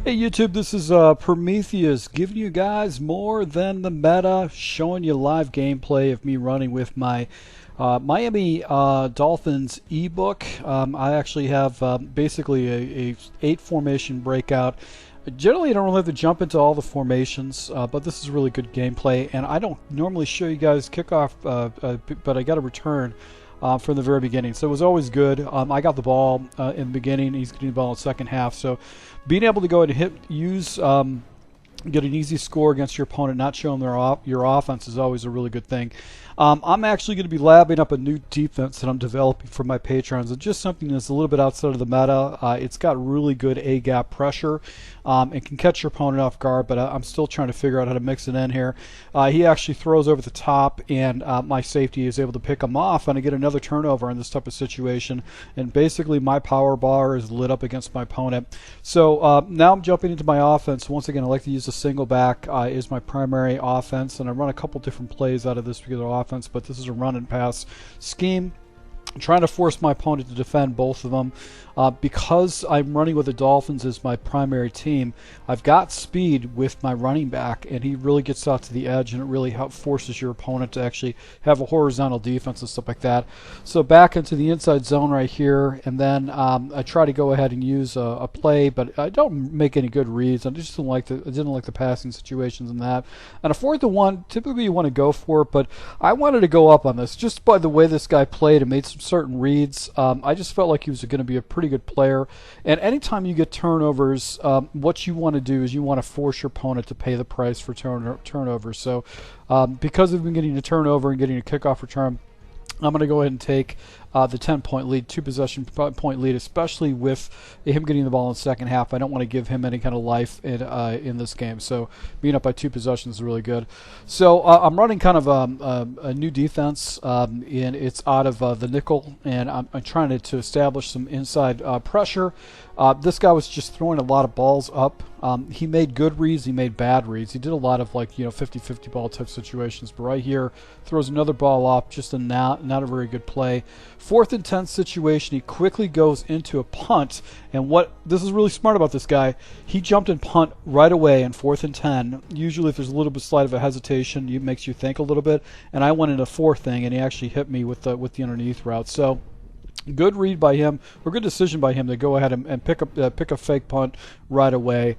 Hey YouTube, this is Prometheus giving you guys more than the meta, showing you live gameplay of me running with my Miami Dolphins ebook. I actually have basically a 8 formation breakout. Generally, I don't really have to jump into all the formations, but this is really good gameplay, and I don't normally show you guys kickoff, but I got a return from the very beginning. So it was always good. I got the ball in the beginning. He's getting the ball in the second half. So being able to go ahead and get an easy score against your opponent, not showing your offense is always a really good thing. I'm actually going to be labbing up a new defense that I'm developing for my patrons. It's just something that's a little bit outside of the meta. It's got really good A-gap pressure. It can catch your opponent off guard, but I'm still trying to figure out how to mix it in here. He actually throws over the top, and my safety is able to pick him off, and I get another turnover in this type of situation. And basically, my power bar is lit up against my opponent. So now I'm jumping into my offense. Once again, I like to use a single back is my primary offense, and I run a couple different plays out of this particular offense, but this is a run and pass scheme. I'm trying to force my opponent to defend both of them. Because I'm running with the Dolphins as my primary team, I've got speed with my running back, and he really gets out to the edge, and it really forces your opponent to actually have a horizontal defense and stuff like that. So back into the inside zone right here, and then I try to go ahead and use a play, but I don't make any good reads. I just didn't like the passing situations in that. And a 4th and 1, typically you want to go for it, but I wanted to go up on this just by the way this guy played and made some certain reads. I just felt like he was going to be a pretty good player, and anytime you get turnovers, what you want to do is you want to force your opponent to pay the price for turnovers. So because we've been getting a turnover and getting a kickoff return, I'm going to go ahead and take the 10-point lead, 2-possession point lead, especially with him getting the ball in the second half. I don't want to give him any kind of life in this game. So being up by 2 possessions is really good. So I'm running kind of a new defense, and it's out of the nickel, and I'm trying to establish some inside pressure. This guy was just throwing a lot of balls up. He made good reads, he made bad reads. He did a lot of 50-50 ball type situations, but right here throws another ball off, just not a very good play. 4th and 10 situation, he quickly goes into a punt, and this is really smart about this guy, he jumped and punt right away in 4th and 10. Usually if there's a little bit slight of a hesitation, it makes you think a little bit, and I went into 4th thing, and he actually hit me with the underneath route. So good read by him, or good decision by him to go ahead and pick a fake punt right away.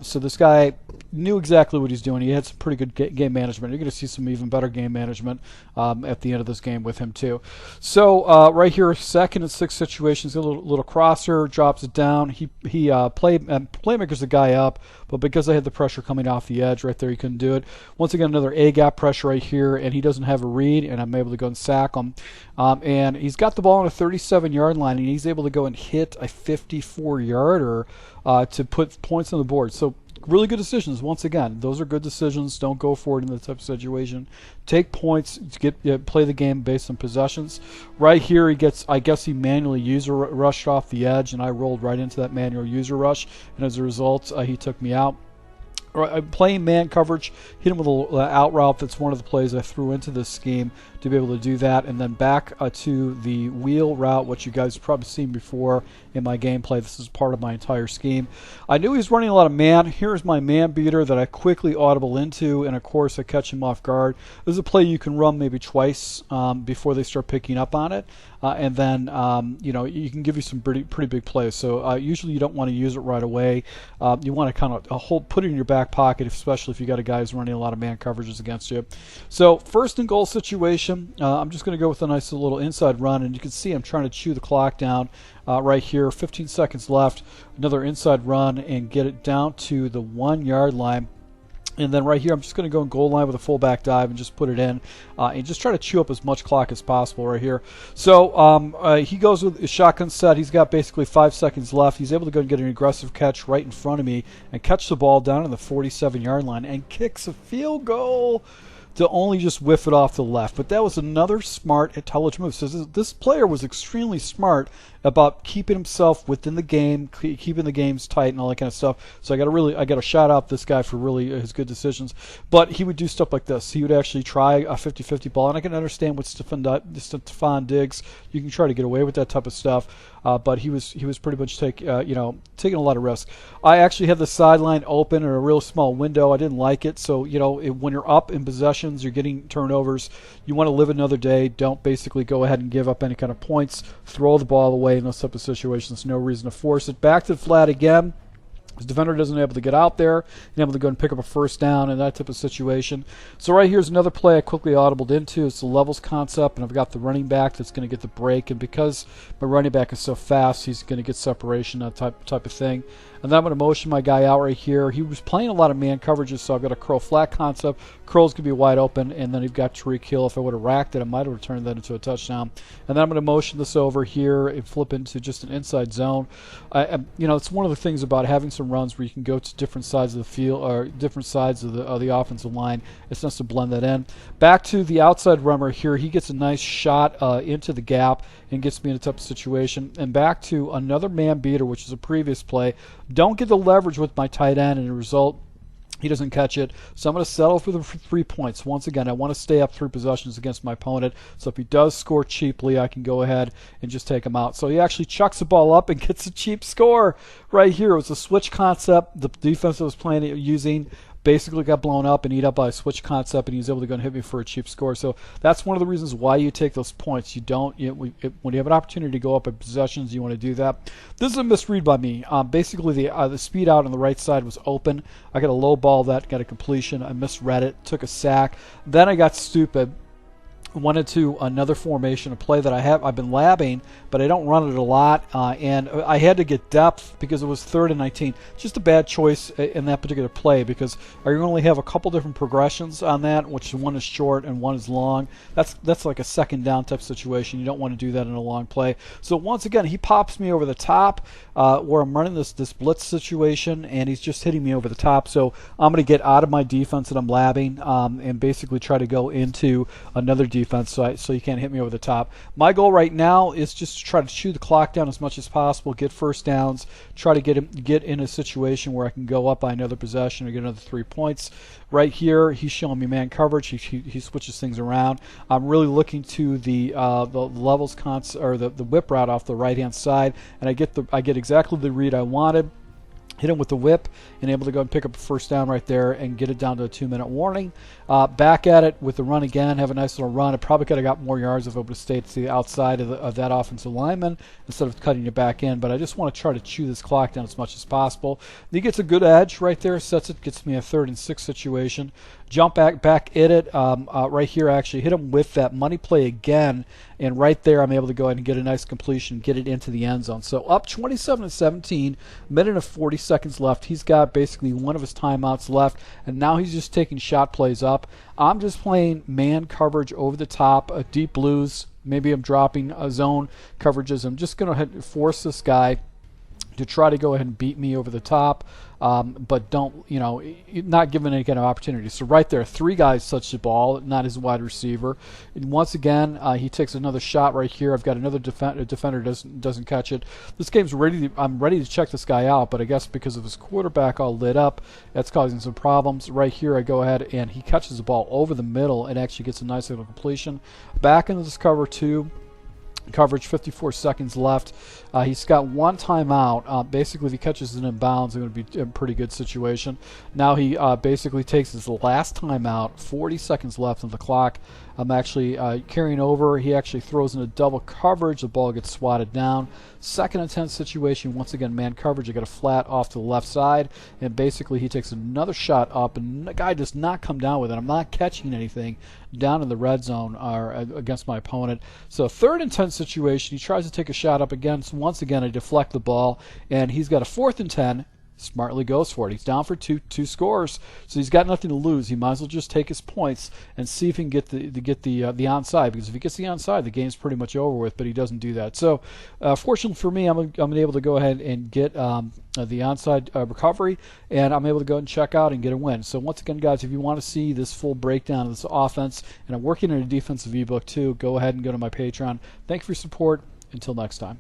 So this guy knew exactly what he's doing. He had some pretty good game management. You're going to see some even better game management at the end of this game with him too. So right here, 2nd and 6 situations, a little crosser, drops it down. Playmaker's the guy up, but because I had the pressure coming off the edge right there, he couldn't do it. Once again, another A-gap pressure right here, and he doesn't have a read, and I'm able to go and sack him. And he's got the ball on a 37-yard line, and he's able to go and hit a 54-yarder to put points on the board. So really good decisions. Once again, those are good decisions. Don't go for it in that type of situation. Take points. Play the game based on possessions. Right here, I guess he manually user rushed off the edge, and I rolled right into that manual user rush, and as a result, he took me out. Playing man coverage, hit him with an out route. That's one of the plays I threw into this scheme to be able to do that. And then back to the wheel route, which you guys have probably seen before in my gameplay. This is part of my entire scheme. I knew he was running a lot of man. Here's my man beater that I quickly audible into, and of course I catch him off guard. This is a play you can run maybe twice before they start picking up on it. And then you can give you some pretty big plays. So usually you don't want to use it right away. You want to kind of put it in your back pocket, especially if you got a guy who's running a lot of man coverages against you. So 1st and goal situation, I'm just going to go with a nice little inside run, and you can see I'm trying to chew the clock down right here. 15 seconds left. Another inside run and get it down to the 1-yard line. And then right here, I'm just going to go in goal line with a fullback dive and just put it in and just try to chew up as much clock as possible right here. So he goes with a shotgun set. He's got basically 5 seconds left. He's able to go and get an aggressive catch right in front of me and catch the ball down on the 47-yard line and kicks a field goal to only just whiff it off to the left. But that was another smart, intelligent move. So this player was extremely smart about keeping himself within the game, keeping the games tight and all that kind of stuff. So I got to shout out this guy for really his good decisions. But he would do stuff like this. He would actually try a 50-50 ball, and I can understand with Stefon Diggs, you can try to get away with that type of stuff. But he was pretty much taking a lot of risk. I actually had the sideline open in a real small window. I didn't like it. So when you're up in possessions, you're getting turnovers. You want to live another day. Don't basically go ahead and give up any kind of points. Throw the ball away in those type of situations. No reason to force it. Back to the flat again. His defender doesn't able to get out there and able to go and pick up a first down in that type of situation. So right here's another play I quickly audibled into. It's the levels concept, and I've got the running back that's going to get the break, and because my running back is so fast, he's going to get separation, that type of thing. And then I'm going to motion my guy out right here. He was playing a lot of man coverages, so I've got a curl flat concept. Curl's going to be wide open, and then you've got Tariq Hill. If I would have racked it, I might have returned that into a touchdown. And then I'm going to motion this over here and flip into just an inside zone. It's one of the things about having some runs where you can go to different sides of the field or different sides of the offensive line. It's nice to blend that in. Back to the outside runner here. He gets a nice shot into the gap and gets me in a tough situation. And back to another man beater, which is a previous play. Don't get the leverage with my tight end, and the result, he doesn't catch it. So I'm going to settle for the 3 points. Once again, I want to stay up 3 possessions against my opponent. So if he does score cheaply, I can go ahead and just take him out. So he actually chucks the ball up and gets a cheap score right here. It was a switch concept. The defense that was playing using basically got blown up and eat up by a switch concept, and he was able to go and hit me for a cheap score. So that's one of the reasons why you take those points. You don't, when you have an opportunity to go up in possessions, you want to do that. This is a misread by me. Basically, the speed out on the right side was open. I got a low ball that got a completion. I misread it, took a sack. Then I got stupid. Went into another formation, a play that I've been labbing, but I don't run it a lot, and I had to get depth because it was 3rd and 19. Just a bad choice in that particular play because I only have a couple different progressions on that, which one is short and one is long. That's like a second down type situation. You don't want to do that in a long play. So once again, he pops me over the top where I'm running this blitz situation, and he's just hitting me over the top. So I'm going to get out of my defense that I'm labbing and basically try to go into another defense so you can't hit me over the top. My goal right now is just to try to chew the clock down as much as possible, get first downs, try to get in a situation where I can go up by another possession or get another 3 points. Right here, he's showing me man coverage. He switches things around. I'm really looking to the levels or the whip route off the right hand side, and I get exactly the read I wanted. Hit him with the whip and able to go and pick up a first down right there and get it down to a 2-minute warning. Back at it with the run again, have a nice little run. I probably could have got more yards if I would have stayed to the outside of that offensive lineman instead of cutting it back in, but I just want to try to chew this clock down as much as possible. He gets a good edge right there, sets it, gets me a 3rd and 6 situation. Jump back at it. Right here, I actually hit him with that money play again, and right there I'm able to go ahead and get a nice completion, get it into the end zone. So up 27-17, minute and 40 seconds left. He's got basically one of his timeouts left, and now he's just taking shot plays up. I'm just playing man coverage over the top, deep blues. Maybe I'm dropping zone coverages. I'm just going to force this guy to try to go ahead and beat me over the top, but don't, not given any kind of opportunity. So right there, 3 guys touch the ball, not his wide receiver. And once again, he takes another shot right here. I've got another defender doesn't catch it. This game's ready. I'm ready to check this guy out, but I guess because of his quarterback all lit up, that's causing some problems. Right here, I go ahead and he catches the ball over the middle and actually gets a nice little completion. Back into this cover 2. Coverage, 54 seconds left. He's got one timeout. Basically, if he catches it in bounds, it's going to be a pretty good situation. Now he basically takes his last timeout, 40 seconds left on the clock. I'm actually carrying over. He actually throws in a double coverage. The ball gets swatted down. 2nd and 10 situation. Once again, man coverage. I got a flat off to the left side, and basically he takes another shot up, and the guy does not come down with it. I'm not catching anything down in the red zone or against my opponent. So 3rd and 10 situation. He tries to take a shot up again. So once again, I deflect the ball, and he's got a 4th and 10. Smartly goes for it. He's down for two scores, so he's got nothing to lose. He might as well just take his points and see if he can get the onside, because if he gets the onside, the game's pretty much over with. But he doesn't do that. So, fortunately for me, I'm able to go ahead and get the onside recovery, and I'm able to go and check out and get a win. So once again, guys, if you want to see this full breakdown of this offense, and I'm working in a defensive ebook too, go ahead and go to my Patreon. Thank you for your support. Until next time.